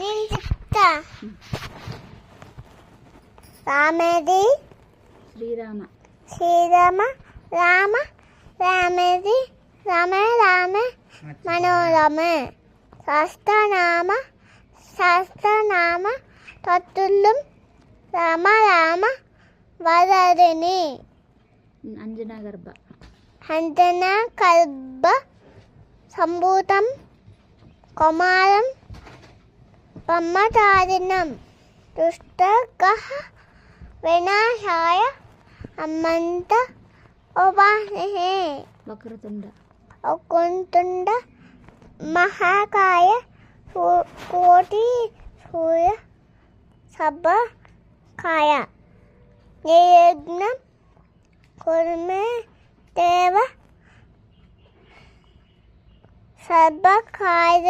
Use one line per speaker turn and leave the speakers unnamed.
నేను చెప్తా. రామేది
శ్రీరామ
శ్రీరామ రామ రామేది రామ రామ మనోరమ శాస్త్రనామ శాస్త్రనామ తత్తుల్యం రామ రామ వదరిని
అంజనా గర్భ
అంజన కల్ప సంభూతం కుమారం బ్రహ్మచారిణం దుష్టగ్రహ వినాశాయ అమంత ఉపాసే
వక్రతుండ
అకుంతుండ మహాకాయ కోటి సూర్య సభకాయ యజ్ఞం కుర్మే దేవ సర్వకాయ